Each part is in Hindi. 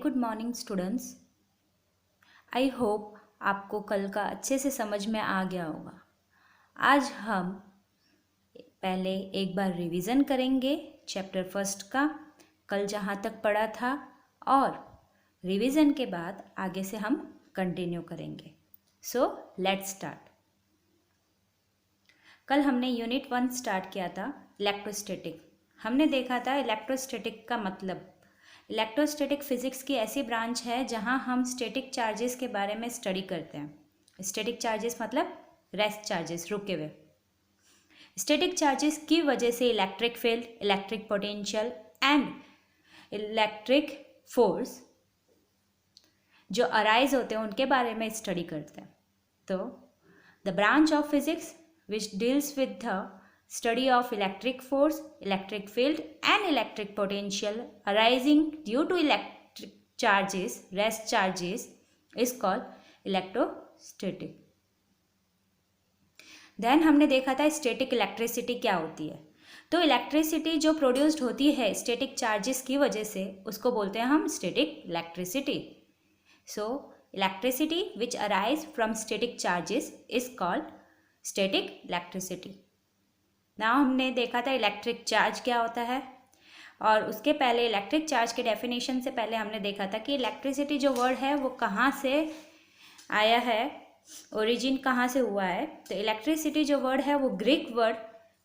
Good morning students. I hope आपको कल का अच्छे से समझ में आ गया होगा। आज हम पहले एक बार रिवीजन करेंगे चैप्टर फर्स्ट का, कल जहाँ तक पढ़ा था, और रिवीजन के बाद आगे से हम कंटिन्यू करेंगे। So let's start. कल हमने यूनिट 1 स्टार्ट किया था इलेक्ट्रोस्टैटिक। हमने देखा था इलेक्ट्रोस्टैटिक का मतलब। इलेक्ट्रोस्टैटिक फिजिक्स की ऐसी ब्रांच है जहां हम स्टैटिक चार्जेस के बारे में स्टडी करते हैं। स्टैटिक चार्जेस मतलब रेस्ट चार्जेस, रुके हुए। स्टैटिक चार्जेस की वजह से electric field, electric potential and electric force जो अराइज होते हैं उनके बारे में स्टडी करते हैं। तो the branch of physics which deals with the study of electric force, electric field and electric potential arising due to electric charges, rest charges, is called electrostatic. Then हमने देखा था स्टैटिक इलेक्ट्रिसिटी क्या होती है। तो इलेक्ट्रिसिटी जो प्रोड्यूस्ड होती है स्टैटिक चार्जेस की वजह से उसको बोलते हैं हम static electricity. So electricity which arise from static charges is called static electricity. Now हमने देखा था इलेक्ट्रिक चार्ज क्या होता है, और उसके पहले इलेक्ट्रिक चार्ज के डेफिनेशन से पहले हमने देखा था कि इलेक्ट्रिसिटी जो वर्ड है वो कहाँ से आया है, ओरिजिन कहाँ से हुआ है। तो इलेक्ट्रिसिटी जो वर्ड है वो ग्रीक वर्ड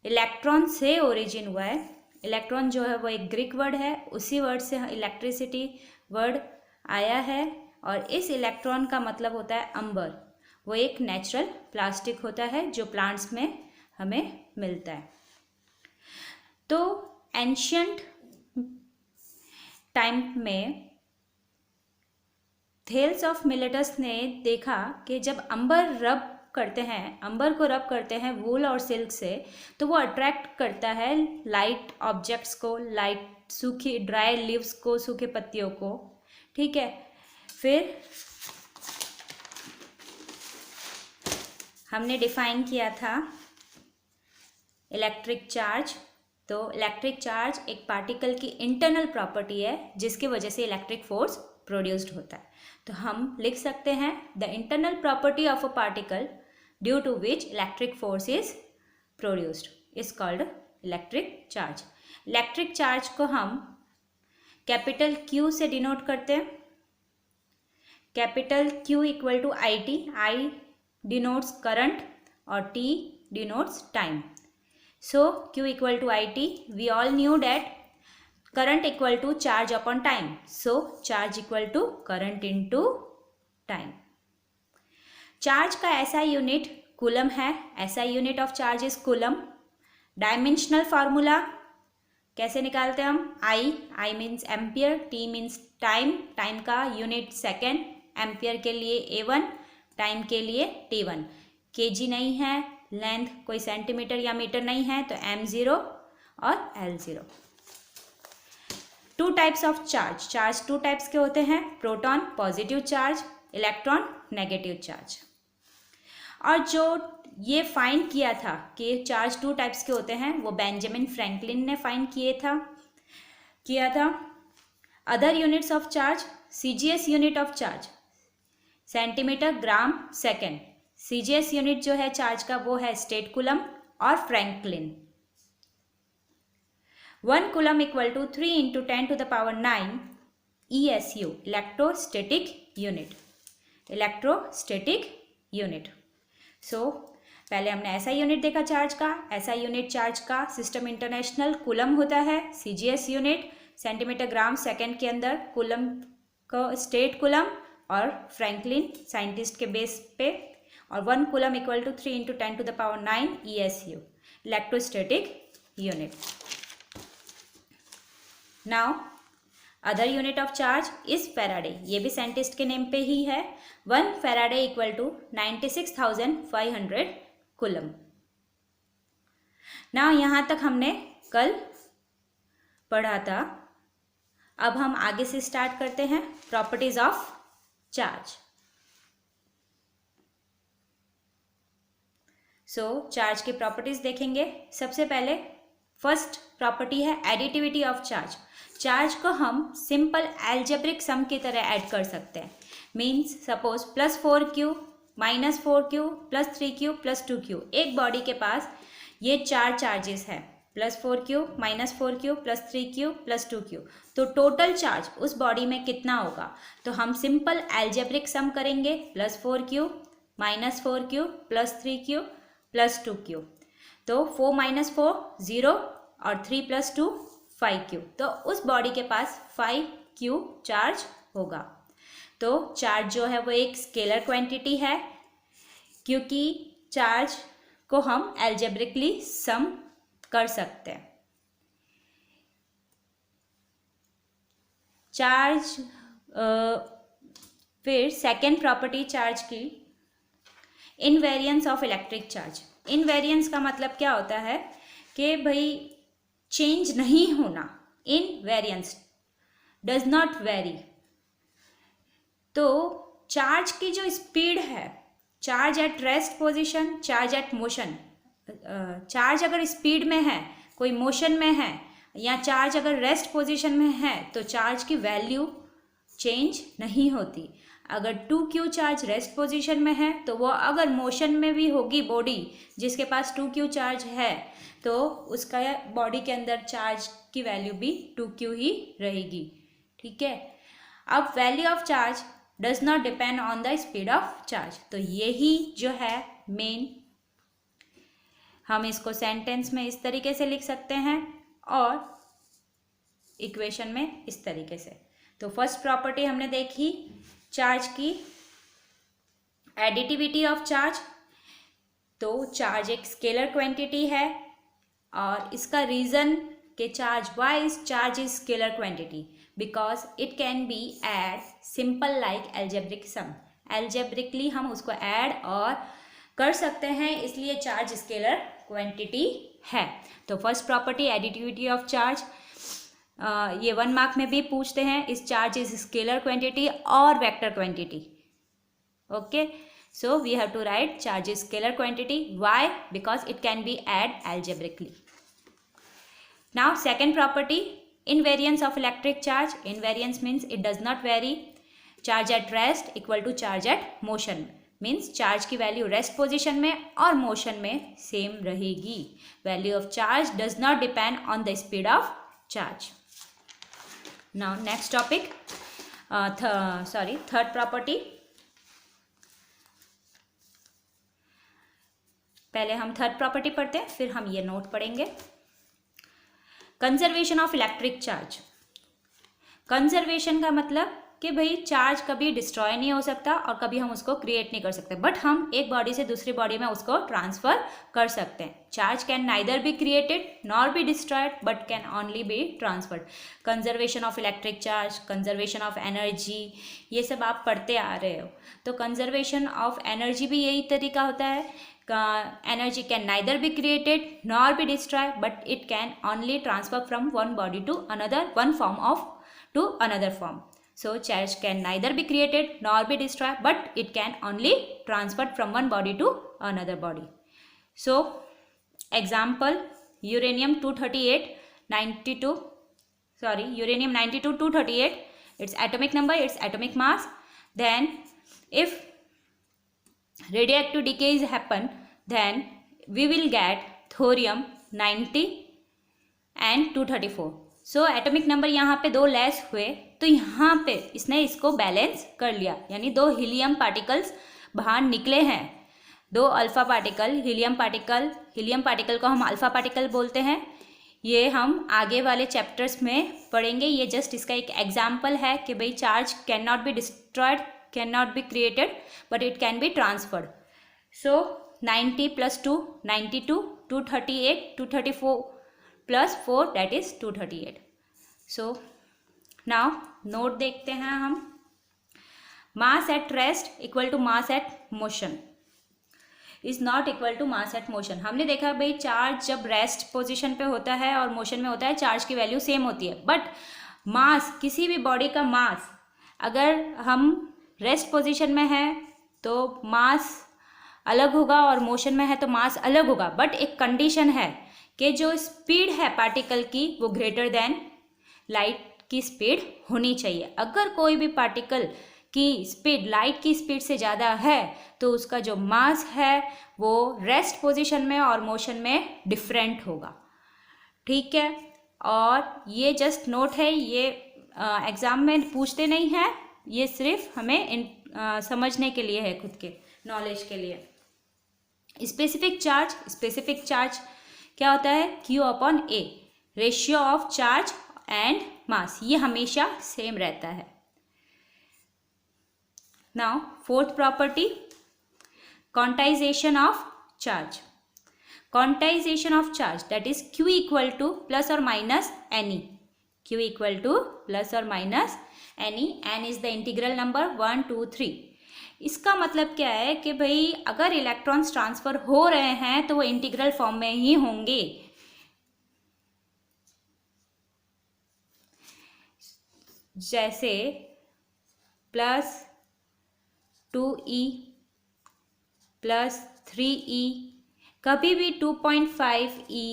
इलेक्ट्रॉन से ओरिजिन हुआ है। इलेक्ट्रॉन जो है वो एक ग्रीक वर्ड है, उसी वर्ड से इलेक्ट्रिसिटी वर्ड आया है। और इस इलेक्ट्रॉन का मतलब होता है अंबर। वो एक नेचुरल प्लास्टिक होता है जो प्लांट्स में हमें मिलता है। तो एंशियंट टाइम में थेल्स ऑफ मिलेटस ने देखा कि जब अंबर को रब करते हैं वूल और सिल्क से, तो वो अट्रैक्ट करता है लाइट ऑब्जेक्ट्स को, लाइट सूखी ड्राई लीव्स को, सूखे पत्तियों को। ठीक है, फिर हमने डिफाइन किया था इलेक्ट्रिक चार्ज। तो इलेक्ट्रिक चार्ज एक पार्टिकल की इंटरनल प्रॉपर्टी है जिसकी वजह से इलेक्ट्रिक फोर्स प्रोड्यूस्ड होता है। तो हम लिख सकते हैं the internal property of a particle due to which electric force is produced is called electric charge. Electric charge को हम कैपिटल Q से डिनोट करते हैं। Capital Q equal to IT, I denotes current or T denotes time. So Q equal to IT, we all knew that current equal to charge upon time. So charge equal to current into time. Charge का SI यूनिट कूलम है। SI unit of charge is coulomb. Dimensional formula कैसे निकालते हैं हम? I means ampere, T means time, time का यूनिट सेकेंड, एम्पियर के लिए A1, टाइम के लिए T1। kg नहीं है, लेंथ कोई सेंटीमीटर या मीटर नहीं है, तो m0 और l0। Two types of charge. Charge two types के होते हैं, proton positive charge, electron negative charge. और जो ये फाइंड किया था कि चार्ज टू टाइप्स के होते हैं वो बेंजामिन फ्रैंकलिन ने फाइंड किया था। Other units of charge, CGS unit of charge centimetre gram second. CGS unit जो है चार्ज का वो है स्टेट कूलम और franklin. 1 coulomb equal to 3 into 10 to the power 9 ESU, electrostatic unit. Electrostatic unit. So पहले हमने SI यूनिट देखा चार्ज का। SI यूनिट चार्ज का सिस्टम इंटरनेशनल कूलम होता है। CGS unit centimetre gram second के अंदर, कूलम को स्टेट कूलम और फ्रैंकलिन साइंटिस्ट के बेस पे। और 1 coulomb equal to 3 into 10 to the power 9 ESU, electrostatic unit. Now other unit of charge is Faraday. ये भी साइंटिस्ट के नेम पे ही है। 1 Faraday equal to 96,500 coulomb. Now यहाँ तक हमने कल पढ़ा था। अब हम आगे से स्टार्ट करते हैं properties of charge. So charge की प्रॉपर्टीज देखेंगे। सबसे पहले फर्स्ट प्रॉपर्टी है एडिटिविटी ऑफ चार्ज। चार्ज को हम सिंपल एल्जेब्रिक सम की तरह ऐड कर सकते हैं। Means suppose +4Q -4Q +3Q +2Q, एक बॉडी के पास ये 4 चार्जेस है, +4Q -4Q +3Q +2Q, तो टोटल चार्ज उस बॉडी में कितना होगा? तो हम सिंपल एल्जेब्रिक सम करेंगे, +4Q -4Q +3Q +2Q, तो 4 - 4 0 और 3 + 2 5Q, तो उस बॉडी के पास 5Q चार्ज होगा। तो चार्ज जो है वो एक स्केलर क्वांटिटी है, क्योंकि चार्ज को हम एल्जेब्रिकली सम कर सकते हैं। चार्ज फिर सेकेंड प्रॉपर्टी चार्ज की, invariance of electric charge. Invariance का मतलब क्या होता है कि भाई चेंज नहीं होना, इनवेरियंस डज नॉट वेरी। तो चार्ज की जो स्पीड है, charge at rest position, charge at motion, charge अगर स्पीड में है, कोई मोशन में है, या चार्ज अगर रेस्ट पोजीशन में है, तो चार्ज की वैल्यू चेंज नहीं होती। अगर 2Q चार्ज रेस्ट पोजीशन में है, तो वो अगर मोशन में भी होगी बॉडी जिसके पास 2Q चार्ज है, तो उसका बॉडी के अंदर चार्ज की वैल्यू भी 2Q ही रहेगी। ठीक है। अब value of charge does not depend on the speed of charge, तो यही जो है मेन, हम इसको सेंटेंस में इस तरीके से लिख सकते हैं और इक्वेशन में इस तरीके से। तो फर्स्ट प्रॉपर्टी हमने देखी चार्ज की, एडिटिविटी ऑफ चार्ज। तो चार्ज एक स्केलर क्वांटिटी है और इसका रीजन कि charge wise charge is scalar quantity because it can be add simple like algebraic sum. Algebraically हम उसको ऐड और कर सकते हैं, इसलिए चार्ज स्केलर क्वांटिटी है। तो first property additivity of charge, ये 1 मार्क में भी पूछते हैं, इस चार्ज इज स्केलर क्वांटिटी और vector quantity. Okay, so we have to write charge is scalar quantity. Why? Because it can be add algebraically. Now second property, invariance of electric charge. Invariance means it does not vary. Charge at rest equal to charge at motion, means charge की value rest position में और motion में same रहेगी. Value of charge does not depend on the speed of charge. Now next topic, third property. पहले हम थर्ड प्रॉपर्टी पढ़ते हैं, फिर हम ये नोट पढ़ेंगे। Conservation of electric charge. Conservation का मतलब कि भाई चार्ज कभी डिस्ट्रॉय नहीं हो सकता और कभी हम उसको क्रिएट नहीं कर सकते, बट हम एक बॉडी से दूसरी बॉडी में उसको ट्रांसफर कर सकते हैं। Charge can neither be created nor be destroyed but can only be transferred. Conservation of electric charge, conservation of energy, ये सब आप पढ़ते आ रहे हो। तो कंजर्वेशन ऑफ एनर्जी भी यही तरीका होता है। Energy can neither be created nor be destroyed, but it can only transfer from one body to another, one form to another form. So charge can neither be created nor be destroyed, but it can only transfer from one body to another body. So example, uranium 92 238, its atomic number, its atomic mass. Then if radioactive decays happen, then we will get thorium 90 and 234. So atomic number यहाँ पे 2 लेस हुए, तो यहाँ पे इसने इसको बैलेंस कर लिया, यानी 2 हीलियम पार्टिकल्स बाहर निकले हैं, 2 अल्फा पार्टिकल, हीलियम पार्टिकल को हम अल्फा पार्टिकल बोलते हैं। ये हम आगे वाले चैप्टर्स में पढ़ेंगे। ये जस्ट इसका एक एग्जाम्पल है कि भाई charge can not be destroyed, cannot be created, but it can be transferred. So 90 plus 2, 92, 238, 234 plus 4, that is 238. So now note देखते हैं हम। mass at rest equal to mass at motion is not equal to mass at motion. हमने देखा भाई चार्ज जब रेस्ट पोजीशन पे होता है और मोशन में होता है, चार्ज की वैल्यू सेम होती है, बट मास, किसी भी बॉडी का मास अगर हम रेस्ट पोजीशन में है तो मास अलग होगा और मोशन में है तो मास अलग होगा, बट एक कंडीशन है कि जो स्पीड है पार्टिकल की वो ग्रेटर देन लाइट की स्पीड होनी चाहिए। अगर कोई भी पार्टिकल की स्पीड लाइट की स्पीड से ज़्यादा है तो उसका जो मास है वो रेस्ट पोजीशन में और मोशन में डिफरेंट होगा। ठीक है, और ये जस्ट नोट है, ये एग्ज़ाम में पूछते नहीं हैं, ये सिर्फ हमें समझने के लिए है, खुद के नॉलेज के लिए। स्पेसिफिक चार्ज क्या होता है? Q upon A, ratio of charge and mass, ये हमेशा सेम रहता है। Now fourth property, quantisation of charge. Quantisation of charge that is Q equal to plus और minus any, Q equal to plus और minus any, N is the integral number 1 2 3। इसका मतलब क्या है कि भाई अगर इलेक्ट्रॉन्स ट्रांसफर हो रहे हैं तो वो इंटीग्रल फॉर्म में ही होंगे। जैसे प्लस 2E प्लस 3E, कभी भी 2.5E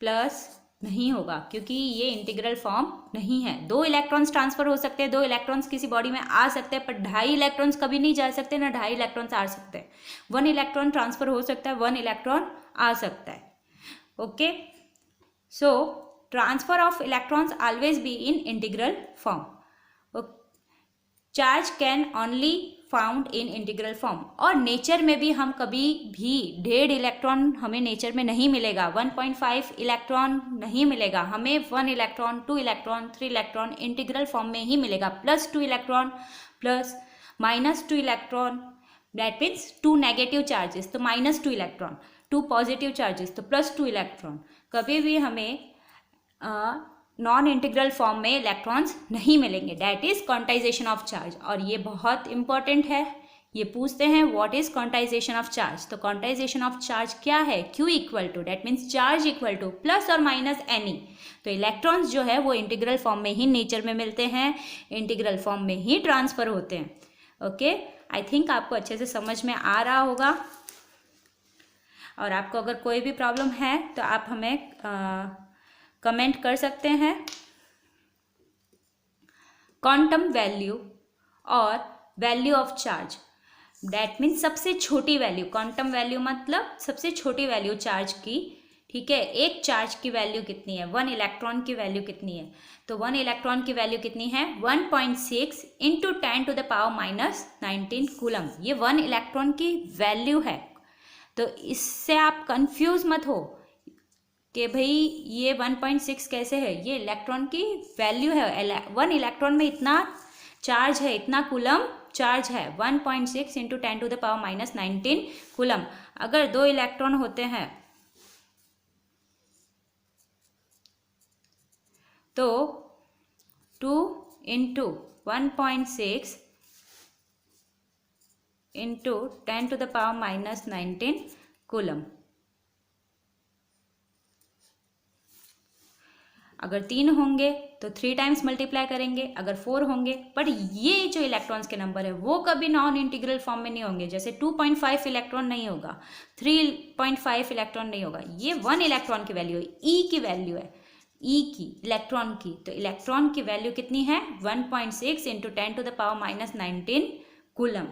प्लस नहीं होगा क्योंकि ये इंटीग्रल फॉर्म नहीं है। 2 इलेक्ट्रॉन्स ट्रांसफर हो सकते हैं, 2 इलेक्ट्रॉन्स किसी बॉडी में आ सकते हैं, पर 2.5 इलेक्ट्रॉन्स कभी नहीं जा सकते, ना 2.5 इलेक्ट्रॉन्स आ सकते हैं। 1 इलेक्ट्रॉन ट्रांसफर हो सकता है, 1 इलेक्ट्रॉन आ सकता है। Okay, so transfer of electrons always be in integral form. Charge can only found in integral form. और नेचर में भी हम कभी भी 1.5 इलेक्ट्रॉन हमें नेचर में नहीं मिलेगा, 1.5 इलेक्ट्रॉन नहीं मिलेगा, हमें 1 electron 2 electron 3 electron integral form में ही मिलेगा। Plus 2 electron plus minus 2 electron, that means 2 negative charges तो माइनस 2 इलेक्ट्रॉन, 2 पॉजिटिव चार्जेस तो प्लस 2 इलेक्ट्रॉन। कभी भी हमें नॉन इंटीग्रल फॉर्म में इलेक्ट्रॉन्स नहीं मिलेंगे, that is quantization of charge. और ये बहुत इंपॉर्टेंट है, ये पूछते हैं what is quantization of charge. तो क्वांटाइजेशन ऑफ चार्ज क्या है? Q equal to, that means charge equal to plus और माइनस एनी। तो इलेक्ट्रॉन्स जो है वो इंटीग्रल फॉर्म में ही नेचर में मिलते हैं, इंटीग्रल फॉर्म में ही ट्रांसफर होते हैं। ओके, आई थिंक आपको अच्छे से समझ में आ रहा होगा। और आपको अगर कोई भी प्रॉब्लम है तो आप हमें कमेंट कर सकते हैं। क्वांटम वैल्यू और value of charge, that means सबसे छोटी वैल्यू। क्वांटम वैल्यू मतलब सबसे छोटी वैल्यू चार्ज की। ठीक है, एक चार्ज की वैल्यू कितनी है? 1 इलेक्ट्रॉन की वैल्यू कितनी है? तो 1 इलेक्ट्रॉन की वैल्यू कितनी है? 1.6 into 10 to the power minus 19 coulomb. ये 1 इलेक्ट्रॉन की वैल्यू है। तो इससे आप कंफ्यूज मत हो कि भाई ये 1.6 कैसे है, ये इलेक्ट्रॉन की वैल्यू है। 1 इलेक्ट्रॉन में इतना चार्ज है, इतना कूलम चार्ज है, 1.6 into 10 to the power minus 19 coulomb. अगर 2 इलेक्ट्रॉन होते हैं तो 2 into 1.6 into 10 to the power minus 19 coulomb. अगर 3 होंगे तो 3 टाइम्स मल्टीप्लाई करेंगे, अगर 4 होंगे, पर ये जो इलेक्ट्रॉन्स के नंबर है वो कभी नॉन इंटीग्रल फॉर्म में नहीं होंगे। जैसे 2.5 इलेक्ट्रॉन नहीं होगा, 3.5 इलेक्ट्रॉन नहीं होगा। ये 1 इलेक्ट्रॉन की वैल्यू है, ई की वैल्यू है, ई की, इलेक्ट्रॉन की। तो इलेक्ट्रॉन की वैल्यू कितनी है? 1.6 into 10 to the power minus 19 coulomb.